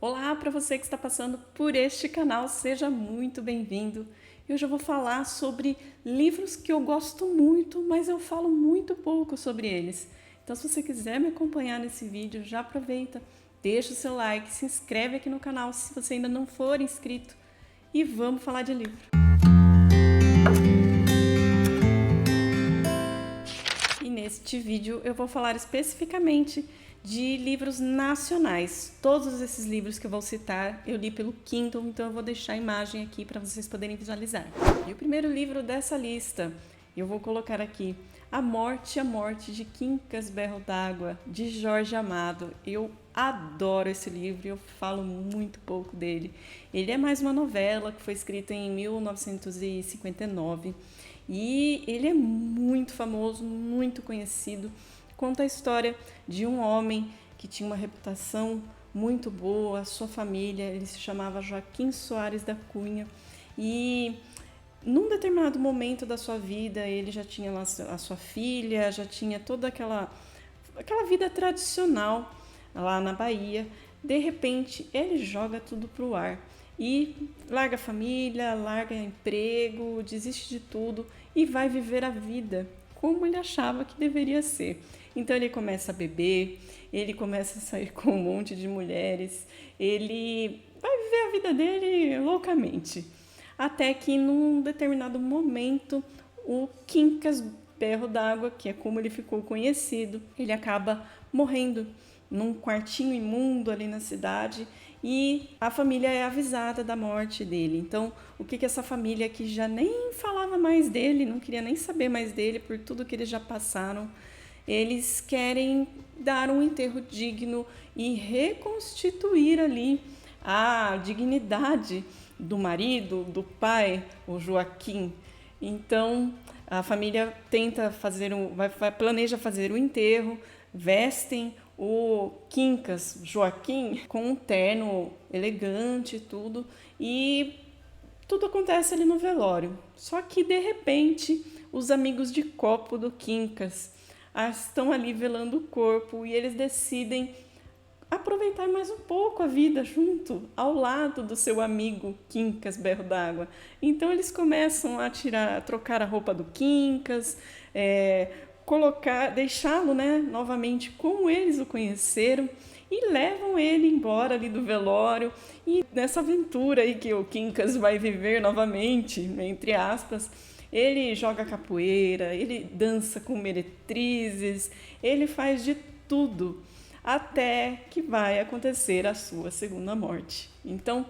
Olá para você que está passando por este canal, seja muito bem-vindo. Hoje eu vou falar sobre livros que eu gosto muito, mas eu falo muito pouco sobre eles. Então, se você quiser me acompanhar nesse vídeo, já aproveita, deixa o seu like, se inscreve aqui no canal se você ainda não for inscrito e vamos falar de livro. E neste vídeo eu vou falar especificamente de livros nacionais. Todos esses livros que eu vou citar eu li pelo Kindle, então eu vou deixar a imagem aqui para vocês poderem visualizar. E o primeiro livro dessa lista eu vou colocar aqui, A Morte de Quincas Berro d'Água, de Jorge Amado. Eu adoro esse livro e eu falo muito pouco dele. Ele é mais uma novela que foi escrita em 1959 e ele é muito famoso, muito conhecido. Conta a história de um homem que tinha uma reputação muito boa, a sua família, ele se chamava Joaquim Soares da Cunha e num determinado momento da sua vida ele já tinha lá a sua filha, já tinha toda aquela vida tradicional lá na Bahia. De repente ele joga tudo pro ar e larga a família, larga emprego, desiste de tudo e vai viver a vida como ele achava que deveria ser. Então ele começa a beber, ele começa a sair com um monte de mulheres, ele vai viver a vida dele loucamente. Até que num determinado momento o Quincas Berro d'Água, que é como ele ficou conhecido, ele acaba morrendo num quartinho imundo ali na cidade e a família é avisada da morte dele. Então, o que essa família que já nem falava mais dele, não queria nem saber mais dele por tudo que eles já passaram, eles querem dar um enterro digno e reconstituir ali a dignidade do marido, do pai, o Joaquim. Então, a família tenta fazer planeja fazer o enterro, vestem o Quincas Joaquim com um terno elegante e tudo acontece ali no velório. Só que de repente os amigos de copo do Quincas estão ali velando o corpo e eles decidem aproveitar mais um pouco a vida junto, ao lado do seu amigo Quincas Berro d'Água. Então eles começam a trocar a roupa do Quincas, deixá-lo, novamente como eles o conheceram e levam ele embora ali do velório. E nessa aventura aí que o Quincas vai viver novamente, entre aspas, ele joga capoeira, ele dança com meretrizes, ele faz de tudo até que vai acontecer a sua segunda morte. Então,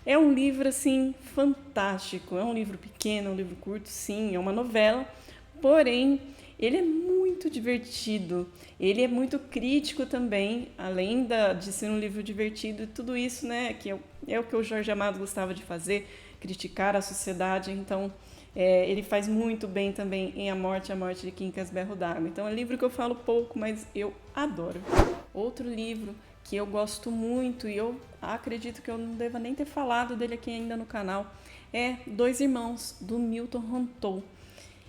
é um livro assim fantástico, é um livro pequeno, é um livro curto, sim, é uma novela, porém ele é muito divertido, ele é muito crítico também, além de ser um livro divertido, tudo isso, que é o que o Jorge Amado gostava de fazer, criticar a sociedade. Então ele faz muito bem também em A Morte de Quincas Berro d'Água. Então é um livro que eu falo pouco, mas eu adoro. Outro livro que eu gosto muito e eu acredito que eu não deva nem ter falado dele aqui ainda no canal é Dois Irmãos, do Milton Rantol.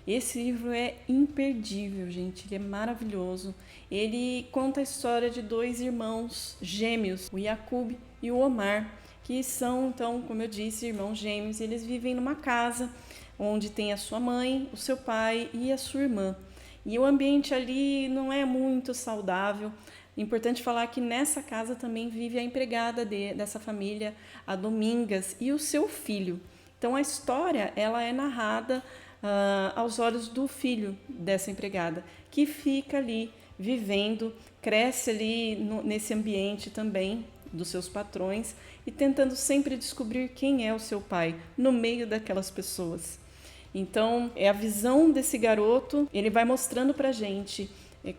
Esse livro é imperdível, gente, ele é maravilhoso. Ele conta a história de dois irmãos gêmeos, o Yakub e o Omar, que são, então, como eu disse, irmãos gêmeos. Eles vivem numa casa onde tem a sua mãe, o seu pai e a sua irmã. E o ambiente ali não é muito saudável. Importante falar que nessa casa também vive a empregada dessa família, a Domingas, e o seu filho. Então a história ela é narrada aos olhos do filho dessa empregada, que fica ali vivendo, cresce ali nesse ambiente também dos seus patrões e tentando sempre descobrir quem é o seu pai no meio daquelas pessoas. Então, é a visão desse garoto, ele vai mostrando pra gente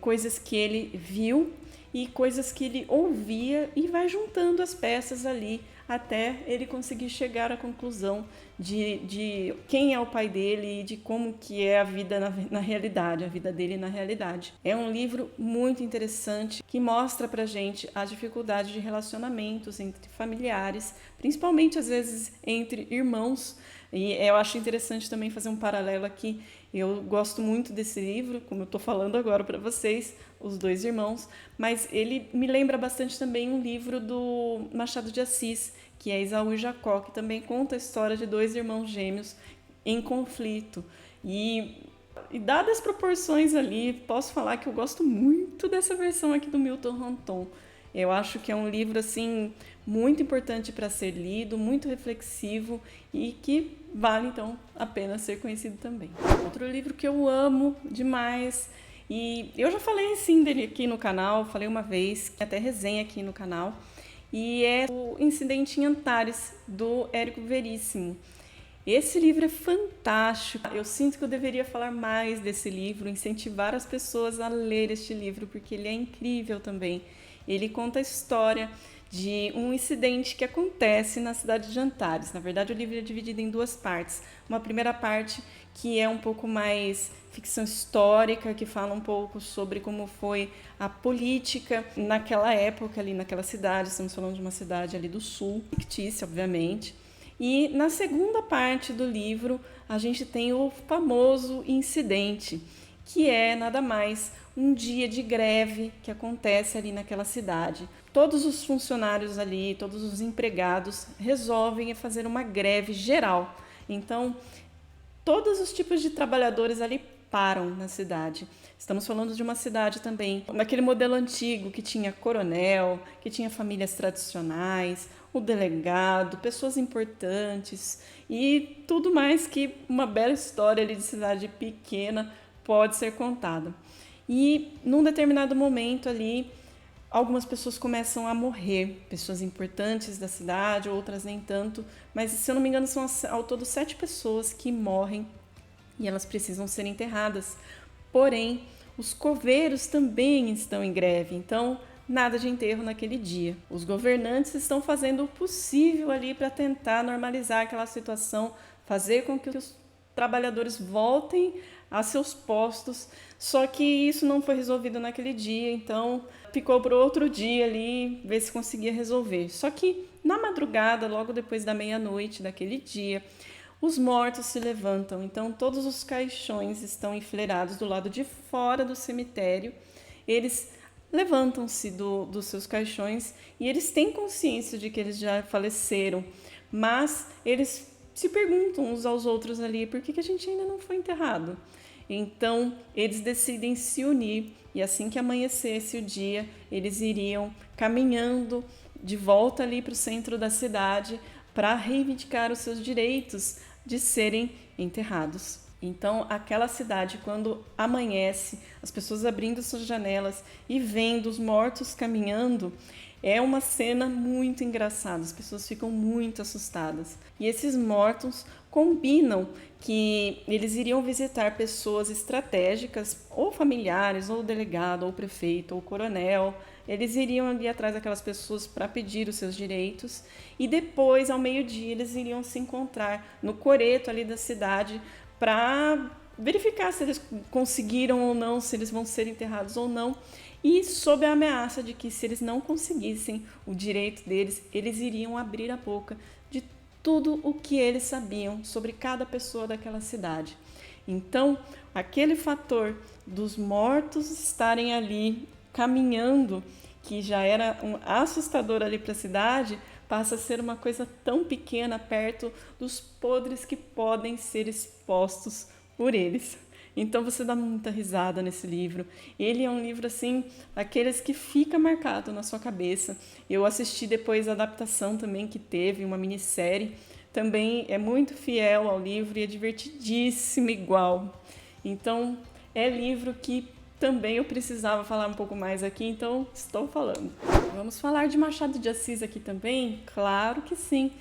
coisas que ele viu e coisas que ele ouvia e vai juntando as peças ali até ele conseguir chegar à conclusão de quem é o pai dele e de como que é a vida na realidade, a vida dele na realidade. É um livro muito interessante que mostra pra gente a dificuldade de relacionamentos entre familiares, principalmente às vezes entre irmãos. E eu acho interessante também fazer um paralelo aqui. Eu gosto muito desse livro, como eu estou falando agora para vocês, Os Dois Irmãos, mas ele me lembra bastante também um livro do Machado de Assis, que é Esaú e Jacó, que também conta a história de dois irmãos gêmeos em conflito. E dadas as proporções ali, posso falar que eu gosto muito dessa versão aqui do Milton Raton. Eu acho que é um livro assim muito importante para ser lido, muito reflexivo e que vale então a pena ser conhecido também. Outro livro que eu amo demais, e eu já falei sim dele aqui no canal, falei uma vez, até resenha aqui no canal, e é o Incidente em Antares, do Érico Veríssimo. Esse livro é fantástico. Eu sinto que eu deveria falar mais desse livro, incentivar as pessoas a ler este livro, porque ele é incrível também. Ele conta a história de um incidente que acontece na cidade de Antares. Na verdade, o livro é dividido em duas partes. Uma primeira parte que é um pouco mais ficção histórica, que fala um pouco sobre como foi a política naquela época ali naquela cidade. Estamos falando de uma cidade ali do sul, fictícia, obviamente. E na segunda parte do livro, a gente tem o famoso incidente, que é nada mais um dia de greve que acontece ali naquela cidade. Todos os funcionários ali, todos os empregados resolvem fazer uma greve geral. Então, todos os tipos de trabalhadores ali param na cidade. Estamos falando de uma cidade também, naquele modelo antigo que tinha coronel, que tinha famílias tradicionais, o delegado, pessoas importantes e tudo mais que uma bela história ali de cidade pequena pode ser contada. E num determinado momento ali, algumas pessoas começam a morrer, pessoas importantes da cidade, outras nem tanto, mas se eu não me engano são ao todo 7 pessoas que morrem e elas precisam ser enterradas. Porém, os coveiros também estão em greve, então nada de enterro naquele dia. Os governantes estão fazendo o possível ali para tentar normalizar aquela situação, fazer com que os trabalhadores voltem a seus postos, só que isso não foi resolvido naquele dia, então ficou para outro dia ali, ver se conseguia resolver. Só que na madrugada, logo depois da meia-noite daquele dia, os mortos se levantam, então todos os caixões estão enfileirados do lado de fora do cemitério, eles levantam-se dos seus caixões e eles têm consciência de que eles já faleceram, mas eles se perguntam uns aos outros ali, por que a gente ainda não foi enterrado? Então, eles decidem se unir e assim que amanhecesse o dia, eles iriam caminhando de volta ali para o centro da cidade para reivindicar os seus direitos de serem enterrados. Então, aquela cidade, quando amanhece, as pessoas abrindo suas janelas e vendo os mortos caminhando, é uma cena muito engraçada, as pessoas ficam muito assustadas. E esses mortos combinam que eles iriam visitar pessoas estratégicas, ou familiares, ou delegado, ou prefeito, ou coronel. Eles iriam ali atrás daquelas pessoas para pedir os seus direitos e depois, ao meio-dia, eles iriam se encontrar no coreto ali da cidade para verificar se eles conseguiram ou não, se eles vão ser enterrados ou não. E sob a ameaça de que se eles não conseguissem o direito deles, eles iriam abrir a boca de tudo o que eles sabiam sobre cada pessoa daquela cidade. Então, aquele fator dos mortos estarem ali caminhando, que já era assustador ali para a cidade, passa a ser uma coisa tão pequena perto dos podres que podem ser expostos por eles. Então você dá muita risada nesse livro. Ele é um livro assim, aqueles que fica marcado na sua cabeça. Eu assisti depois a adaptação também que teve, uma minissérie. Também é muito fiel ao livro e é divertidíssimo igual. Então é livro que também eu precisava falar um pouco mais aqui, então estou falando. Vamos falar de Machado de Assis aqui também? Claro que sim.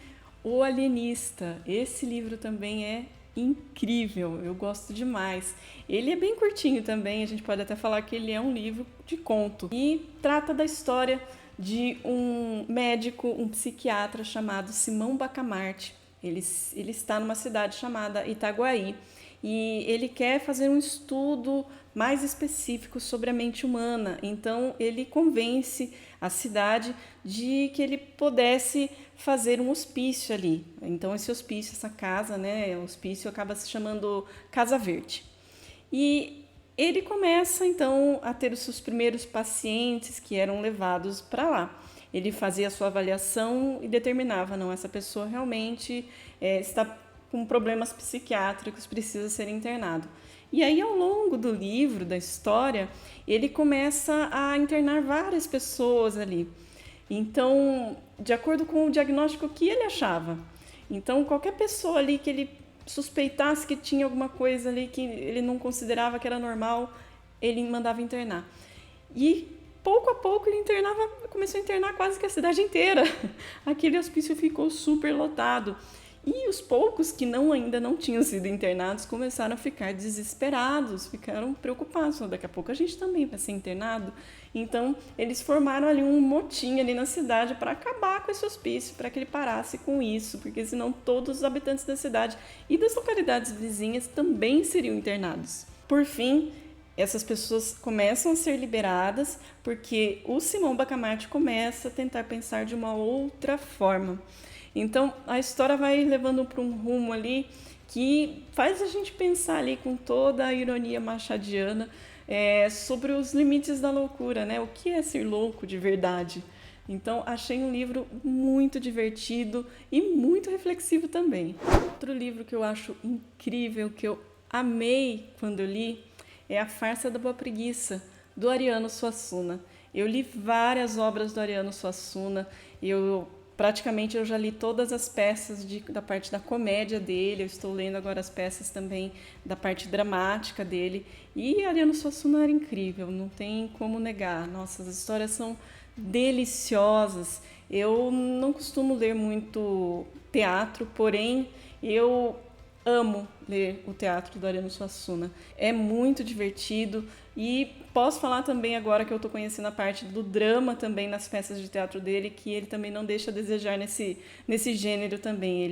O Alienista. Esse livro também é incrível, eu gosto demais. Ele é bem curtinho também, a gente pode até falar que ele é um livro de conto e trata da história de um médico, um psiquiatra chamado Simão Bacamarte. Ele está numa cidade chamada Itaguaí e ele quer fazer um estudo mais específico sobre a mente humana. Então, ele convence a cidade de que ele pudesse fazer um hospício ali. Então, esse hospício, essa casa, né, o hospício acaba se chamando Casa Verde. E ele começa, então, a ter os seus primeiros pacientes que eram levados para lá. Ele fazia a sua avaliação e determinava, não, essa pessoa realmente está com problemas psiquiátricos, precisa ser internado. E aí, ao longo do livro, da história, ele começa a internar várias pessoas ali. Então, de acordo com o diagnóstico que ele achava. Então, qualquer pessoa ali que ele suspeitasse que tinha alguma coisa ali que ele não considerava que era normal, ele mandava internar. E pouco a pouco ele começou a internar quase que a cidade inteira. Aquele hospício ficou super lotado. E os poucos que ainda não tinham sido internados começaram a ficar desesperados, ficaram preocupados. Daqui a pouco a gente também vai ser internado. Então, eles formaram ali um motim ali na cidade para acabar com esse hospício, para que ele parasse com isso, porque senão todos os habitantes da cidade e das localidades vizinhas também seriam internados. Por fim, essas pessoas começam a ser liberadas porque o Simão Bacamarte começa a tentar pensar de uma outra forma. Então, a história vai levando para um rumo ali que faz a gente pensar ali com toda a ironia machadiana sobre os limites da loucura, né? O que é ser louco de verdade? Então, achei um livro muito divertido e muito reflexivo também. Outro livro que eu acho incrível, que eu amei quando eu li, é A Farsa da Boa Preguiça, do Ariano Suassuna. Eu li várias obras do Ariano Suassuna, praticamente eu já li todas as peças da parte da comédia dele, eu estou lendo agora as peças também da parte dramática dele. E Ariano Suassuna era incrível, não tem como negar. Nossa, as histórias são deliciosas. Eu não costumo ler muito teatro, porém eu amo ler o teatro do Ariano Suassuna. É muito divertido e posso falar também agora que eu estou conhecendo a parte do drama também nas peças de teatro dele, que ele também não deixa a desejar nesse gênero também.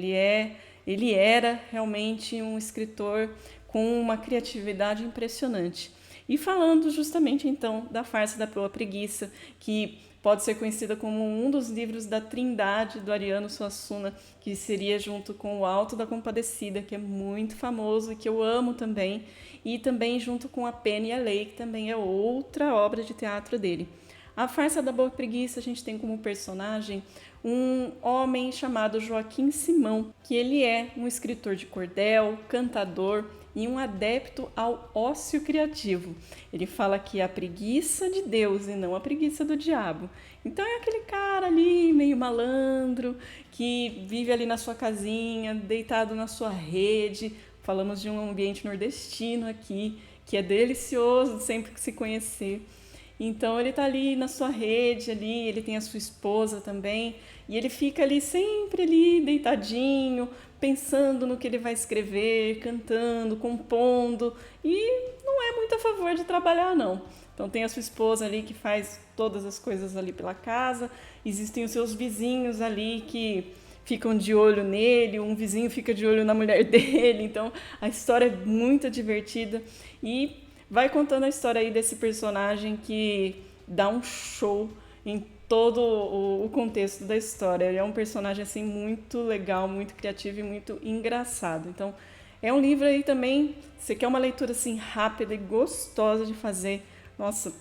Ele era realmente um escritor com uma criatividade impressionante. E falando justamente então da Farsa da Boa Preguiça, que pode ser conhecida como um dos livros da Trindade do Ariano Suassuna, que seria junto com O Alto da Compadecida, que é muito famoso e que eu amo também, e também junto com A Pena e a Lei, que também é outra obra de teatro dele. A Farsa da Boa Preguiça, a gente tem como personagem um homem chamado Joaquim Simão, que ele é um escritor de cordel, cantador e um adepto ao ócio criativo. Ele fala que é a preguiça de Deus e não a preguiça do diabo. Então é aquele cara ali, meio malandro, que vive ali na sua casinha, deitado na sua rede. Falamos de um ambiente nordestino aqui, que é delicioso sempre que se conhecer. Então ele está ali na sua rede, ali, ele tem a sua esposa também, e ele fica ali sempre ali deitadinho, pensando no que ele vai escrever, cantando, compondo, e não é muito a favor de trabalhar não. Então tem a sua esposa ali que faz todas as coisas ali pela casa, existem os seus vizinhos ali que ficam de olho nele, um vizinho fica de olho na mulher dele, então a história é muito divertida e vai contando a história aí desse personagem que dá um show em todo o contexto da história. Ele é um personagem assim muito legal, muito criativo e muito engraçado. Então, é um livro aí também, você quer uma leitura assim rápida e gostosa de fazer. Nossa,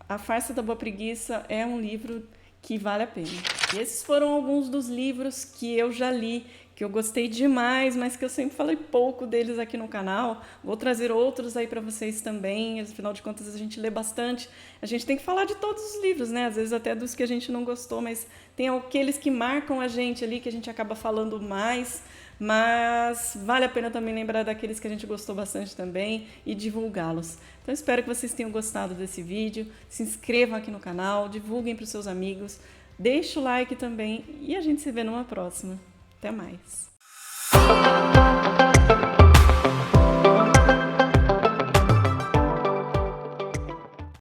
A Farsa da Boa Preguiça é um livro que vale a pena. E esses foram alguns dos livros que eu já li, que eu gostei demais, mas que eu sempre falei pouco deles aqui no canal. Vou trazer outros aí para vocês também, afinal de contas a gente lê bastante. A gente tem que falar de todos os livros, né? Às vezes até dos que a gente não gostou, mas tem aqueles que marcam a gente ali, que a gente acaba falando mais, mas vale a pena também lembrar daqueles que a gente gostou bastante também e divulgá-los. Então espero que vocês tenham gostado desse vídeo, se inscrevam aqui no canal, divulguem para os seus amigos, deixe o like também e a gente se vê numa próxima. Até mais!